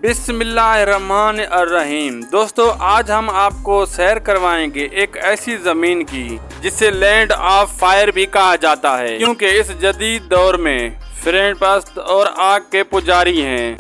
بسم اللہ الرحمن الرحیم۔ دوستو آج ہم آپ کو سیر کروائیں گے ایک ایسی زمین کی جسے لینڈ آف فائر بھی کہا جاتا ہے، کیونکہ اس جدید دور میں فرینڈ پرست اور آگ کے پجاری ہیں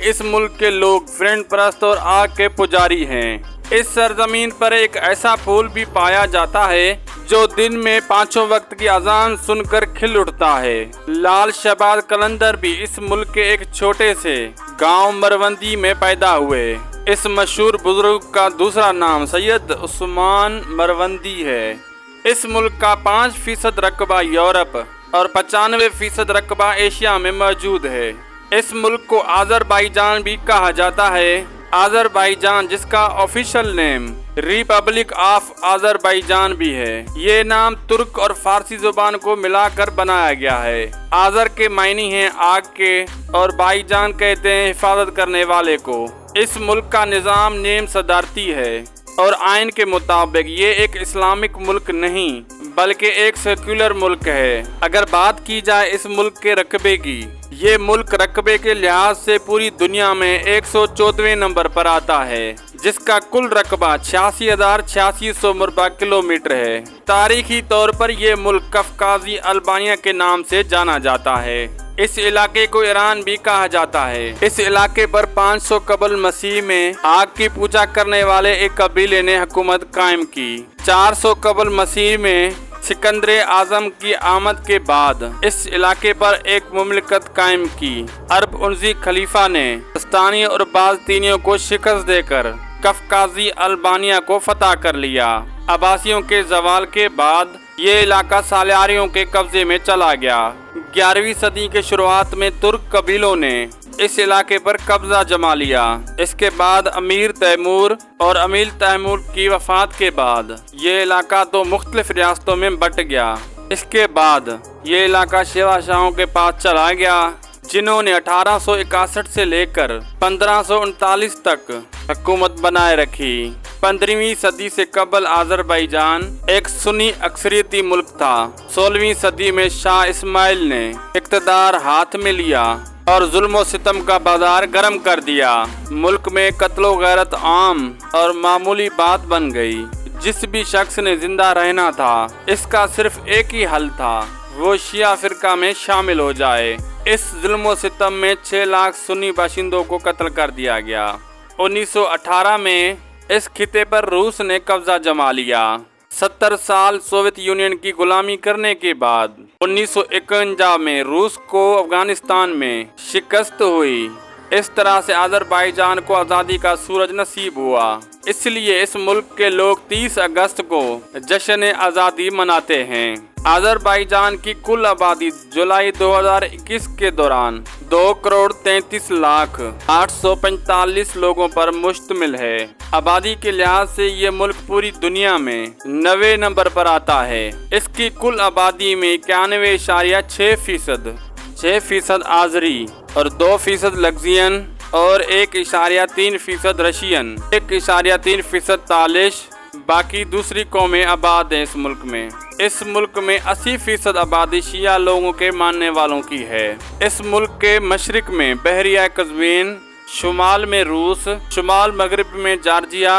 اس ملک کے لوگ فرینڈ پرست اور آگ کے پجاری ہیں۔ اس سرزمین پر ایک ایسا پھول بھی پایا جاتا ہے جو دن میں 5 وقت کی اذان سن کر کھل اٹھتا ہے۔ لال شہباز قلندر بھی اس ملک کے ایک چھوٹے سے گاؤں مروندی میں پیدا ہوئے۔ اس مشہور بزرگ کا دوسرا نام سید عثمان مروندی ہے۔ اس ملک کا 5% رقبہ یورپ اور 95% رقبہ ایشیا میں موجود ہے۔ اس ملک کو آذربائیجان بھی کہا جاتا ہے۔ آذربائیجان جس کا official name republic of Azerbaijan بھی ہے، یہ نام ترک اور فارسی زبان کو ملا کر بنایا گیا ہے۔ آذر کے معنی ہیں آگ کے اور بائیجان کہتے ہیں حفاظت کرنے والے کو۔ اس ملک کا نظام نیم صدارتی ہے اور آئین کے مطابق یہ ایک اسلامک ملک نہیں بلکہ ایک سیکولر ملک ہے۔ اگر بات کی جائے اس ملک کے رقبے کی، یہ ملک رقبے کے لحاظ سے پوری دنیا میں 114ویں نمبر پر آتا ہے، جس کا کل رقبہ 86,8600 مربع کلومیٹر ہے۔ تاریخی طور پر یہ ملک قفقازی البانیہ کے نام سے جانا جاتا ہے۔ اس علاقے کو ایران بھی کہا جاتا ہے۔ اس علاقے پر 500 قبل مسیح میں آگ کی پوجا کرنے والے ایک قبیلے نے حکومت قائم کی۔ 400 قبل مسیح میں سکندر اعظم کی آمد کے بعد اس علاقے پر ایک مملکت قائم کی۔ عرب 19 خلیفہ نے بستانی اور بازتینیوں کو شکست دے کر قفقازی البانیہ کو فتح کر لیا۔ عباسیوں کے زوال کے بعد یہ علاقہ سالیاریوں کے قبضے میں چلا گیا۔ 11ویں صدی کے شروعات میں ترک قبیلوں نے اس علاقے پر قبضہ جما لیا۔ اس کے بعد امیر تیمور اور امیل تیمور کی وفات کے بعد یہ علاقہ تو مختلف ریاستوں میں بٹ گیا۔ اس کے بعد یہ علاقہ شیوا شاہوں کے پاس چلا گیا، جنہوں نے 1861 سے لے کر 1539 تک حکومت بنائے رکھی۔ 15ویں صدی سے قبل آذربائیجان ایک سنی اکثریتی ملک تھا۔ 16ویں صدی میں شاہ اسماعیل نے اقتدار ہاتھ میں لیا اور ظلم و ستم کا بازار گرم کر دیا۔ ملک میں قتل و غارت عام اور معمولی بات بن گئی۔ جس بھی شخص نے زندہ رہنا تھا، اس کا صرف ایک ہی حل تھا، وہ شیعہ فرقہ میں شامل ہو جائے۔ اس ظلم و ستم میں 6 لاکھ سنی باشندوں کو قتل کر دیا گیا۔ 1918 میں اس خطے پر روس نے قبضہ جما لیا۔ 70 سال سوویت یونین کی غلامی کرنے کے بعد 1951 میں روس کو افغانستان میں شکست ہوئی۔ اس طرح سے آذربائیجان کو آزادی کا سورج نصیب ہوا۔ اس لیے اس ملک کے لوگ 30 اگست کو جشن آزادی مناتے ہیں۔ آذربائیجان کی کل آبادی جولائی 2021 کے دوران 2,33,845 لوگوں پر مشتمل ہے۔ آبادی کے لحاظ سے یہ ملک پوری دنیا میں 9ویں نمبر پر آتا ہے۔ اس کی کل آبادی میں 91.6% آذری اور 2% لگزین اور 1.3% رشین، 1.3% تالش، باقی دوسری قومیں آباد ہیں اس ملک میں۔ اس ملک میں 80% آبادی شیعہ لوگوں کے ماننے والوں کی ہے۔ اس ملک کے مشرق میں بحیرہ قزوین، شمال میں روس، شمال مغرب میں جارجیا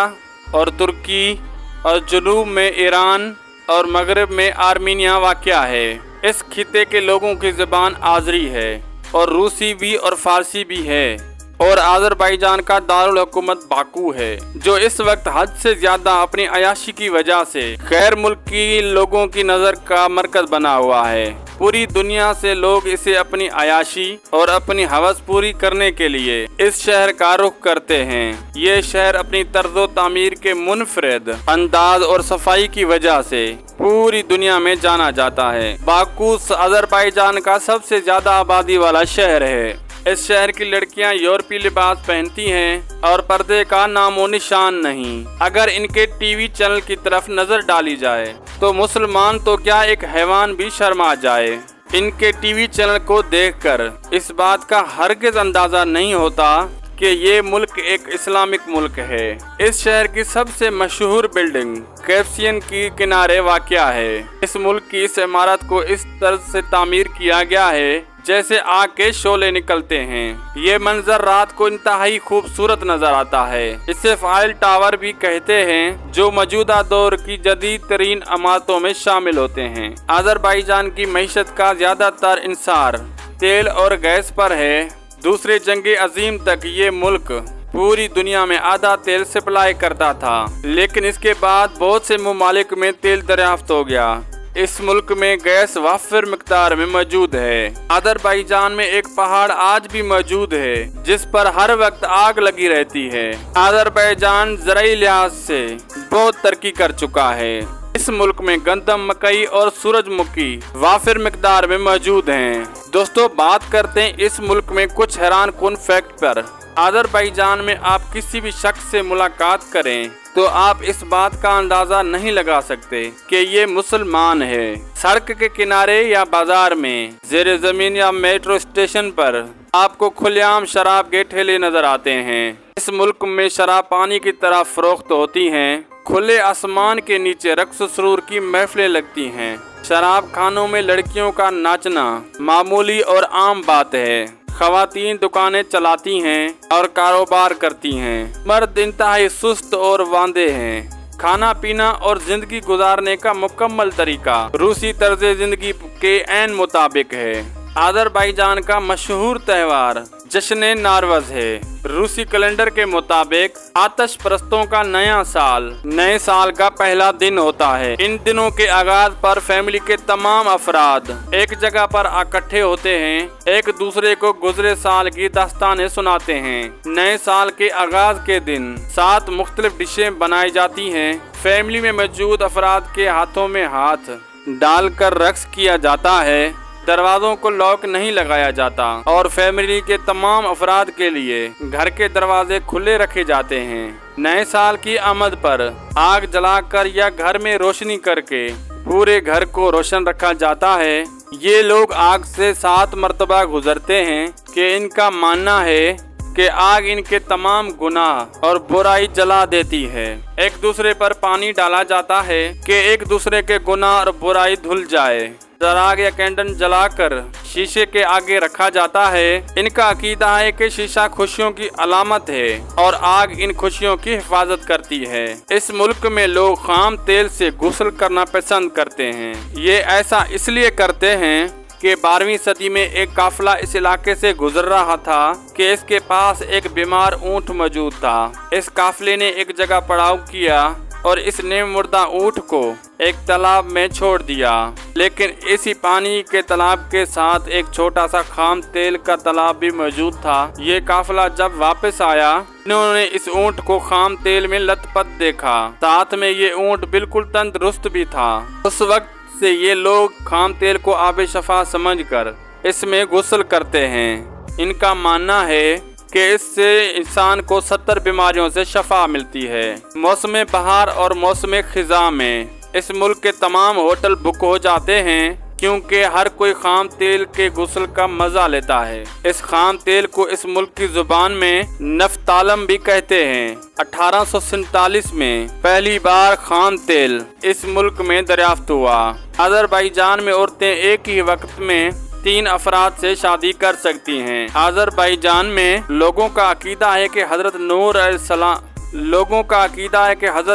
اور ترکی اور جنوب میں ایران اور مغرب میں آرمینیا واقع ہے۔ اس خطے کے لوگوں کی زبان آذری ہے اور روسی بھی اور فارسی بھی ہے، اور آذربائیجان کا دارالحکومت باکو ہے، جو اس وقت حد سے زیادہ اپنی عیاشی کی وجہ سے غیر ملکی لوگوں کی نظر کا مرکز بنا ہوا ہے۔ پوری دنیا سے لوگ اسے اپنی عیاشی اور اپنی ہوس پوری کرنے کے لیے اس شہر کا رخ کرتے ہیں۔ یہ شہر اپنی طرز و تعمیر کے منفرد انداز اور صفائی کی وجہ سے پوری دنیا میں جانا جاتا ہے۔ باکو آذربائیجان کا سب سے زیادہ آبادی والا شہر ہے۔ اس شہر کی لڑکیاں یورپی لباس پہنتی ہیں اور پردے کا نام و نشان نہیں۔ اگر ان کے ٹی وی چینل کی طرف نظر ڈالی جائے تو مسلمان تو کیا ایک حیوان بھی شرما جائے۔ ان کے ٹی وی چینل کو دیکھ کر اس بات کا ہرگز اندازہ نہیں ہوتا کہ یہ ملک ایک اسلامک ملک ہے۔ اس شہر کی سب سے مشہور بلڈنگ کیسپیئن کی کنارے واقع ہے۔ اس ملک کی اس عمارت کو اس طرز سے تعمیر کیا گیا ہے जैसे आग के शोले निकलते हैं। ये मंजर रात को इंतहाई खूबसूरत नजर आता है। इसे आइफल टावर भी कहते हैं, जो मौजूदा दौर की जदीद तरीन इमारतों में शामिल होते हैं। अजरबैजान की मईशत का ज्यादातर इंसार तेल और गैस पर है। दूसरे जंग अजीम तक ये मुल्क पूरी दुनिया में आधा तेल सप्लाई करता था, लेकिन इसके बाद बहुत से ममालिक में तेल दरियाफ्त हो गया। इस मुल्क में गैस वाफिर मिकदार में मौजूद है। अजरबैजान में एक पहाड़ आज भी मौजूद है, जिस पर हर वक्त आग लगी रहती है। अजरबैजान ज़राई लिहाज से बहुत तरक्की कर चुका है। इस मुल्क में गंदम, मकई और सूरजमुखी वाफिर मिकदार में मौजूद हैं। दोस्तों, बात करते हैं इस मुल्क में कुछ हैरान कुन फैक्ट पर। अजरबैजान में आप किसी भी शख्स से मुलाकात करें तो आप इस बात का अंदाजा नहीं लगा सकते कि ये मुसलमान है। सड़क के किनारे या बाजार में, ज़ेरे ज़मीन या मेट्रो स्टेशन पर आपको खुलेआम शराब के ठेले नजर आते हैं। इस मुल्क में शराब पानी की तरह फरोख्त होती हैं। खुले आसमान के नीचे रक्स सुरूर की महफिलें लगती हैं। शराब खानों में लड़कियों का नाचना मामूली और आम बात है। खवातीन दुकानें चलाती हैं और कारोबार करती हैं। मर्द इंतहाई सुस्त और वांदे हैं। खाना पीना और जिंदगी गुजारने का मुकम्मल तरीका रूसी तर्ज जिंदगी के ऐन मुताबिक है। अजरबैजान का मशहूर त्योहार जश्न नारवज है। रूसी कैलेंडर के मुताबिक आतश परस्तों का नया साल नए साल का पहला दिन होता है। इन दिनों के आगाज पर फैमिली के तमाम अफराद एक जगह पर इकट्ठे होते हैं, एक दूसरे को गुजरे साल की दास्तानें सुनाते हैं। नए साल के आगाज के दिन 7 मुख्तलिफ डिशें बनाई जाती हैं। फैमिली में मौजूद अफराद के हाथों में हाथ डालकर रक्स किया जाता है। दरवाजों को लॉक नहीं लगाया जाता और फैमिली के तमाम अफराद के लिए घर के दरवाजे खुले रखे जाते हैं। नए साल की आमद पर आग जलाकर या घर में रोशनी करके पूरे घर को रोशन रखा जाता है। ये लोग आग से 7 मरतबा गुजरते हैं कि इनका मानना है कि आग इनके तमाम गुनाह और बुराई जला देती है। एक दूसरे पर पानी डाला जाता है कि एक दूसरे के गुनाह और बुराई धुल जाए। चराग या कैंडल जलाकर शीशे के आगे रखा जाता है। इनका अकीदा है कि शीशा खुशियों की अलामत है और आग इन खुशियों की हिफाजत करती है। इस मुल्क में लोग खाम तेल से गुस्ल करना पसंद करते हैं। ये ऐसा इसलिए करते हैं कि 12वीं सदी में एक काफिला इस इलाके से गुजर रहा था कि इसके पास एक बीमार ऊंट मौजूद था। इस काफिले ने एक जगह पड़ाव किया और इसने मुर्दा ऊंट को एक तालाब में छोड़ दिया, लेकिन इसी पानी के तालाब के साथ एक छोटा सा खाम तेल का तालाब भी मौजूद था। ये काफिला जब वापस आया, इन्होंने इस ऊंट को खाम तेल में लथपथ देखा। साथ में ये ऊंट बिल्कुल तंदुरुस्त भी था। उस वक्त से ये लोग खाम तेल को आब शफा समझकर इसमें गुस्ल करते हैं। इनका मानना है कि इससे इंसान को 70 बीमारियों से शफा मिलती है। मौसम बहार और मौसम खिजा में इस मुल्क के तमाम होटल बुक हो जाते हैं, क्योंकि हर कोई खाम तेल के गुस्ल का मजा लेता है। इस खाम तेल को इस मुल्क की जुबान में नफ्तालम भी कहते हैं। 1847 में पहली बार खाम तेल इस मुल्क में दरियाफ्त हुआ। अजरबैजान में औरतें एक ही वक्त में 3 अफराद से शादी कर सकती हैं। अजरबैजान में लोगों का अकीदा है कि हजरत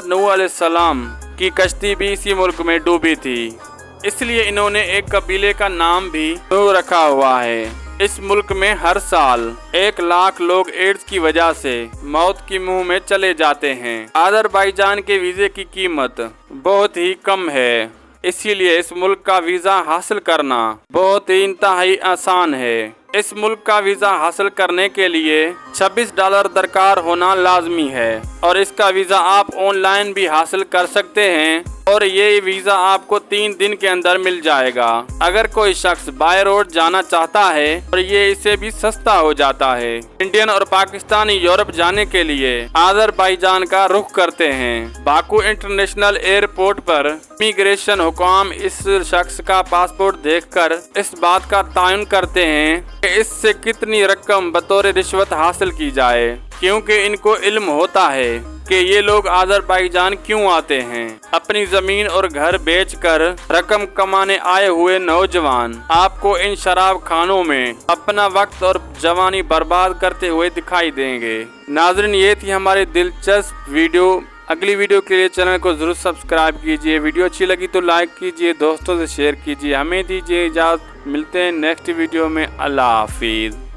नूह अलैहिस्सलाम की कश्ती भी इसी मुल्क में डूबी थी, इसलिए इन्होंने एक कबीले का नाम भी नूह रखा हुआ है। इस मुल्क में हर साल 1 लाख लोग एड्स की वजह से मौत की मुंह में चले जाते हैं। अजरबैजान के वीजे की कीमत बहुत ही कम है, इसीलिए इस मुल्क का वीज़ा हासिल करना बहुत ही इंतहाई आसान है। इस मुल्क का वीज़ा हासिल करने के लिए $26 दरकार होना लाजमी है और इसका वीज़ा आप ऑनलाइन भी हासिल कर सकते हैं और ये वीज़ा आपको 3 दिन के अंदर मिल जाएगा। अगर कोई शख्स बाय रोड जाना चाहता है और ये इसे भी सस्ता हो जाता है। इंडियन और पाकिस्तानी यूरोप जाने के लिए अजरबैजान का रुख करते हैं। बाकू इंटरनेशनल एयरपोर्ट पर इमिग्रेशन हुकाम इस शख्स का पासपोर्ट देखकर इस बात का तयन करते हैं कि इससे कितनी रकम बतौर रिश्वत हासिल की जाए, क्योंकि इनको इल्म होता है कि ये लोग आज़रबाईजान क्यों आते हैं। अपनी जमीन और घर बेचकर रकम कमाने आए हुए नौजवान आपको इन शराब खानों में अपना वक्त और जवानी बर्बाद करते हुए दिखाई देंगे। नाज़रीन, ये थी हमारी दिलचस्प वीडियो। अगली वीडियो के लिए चैनल को जरूर सब्सक्राइब कीजिए। वीडियो अच्छी लगी तो लाइक कीजिए, दोस्तों से शेयर कीजिए। हमें दीजिए इजाज़त, मिलते हैं नेक्स्ट वीडियो में। अल्लाह हाफिज़।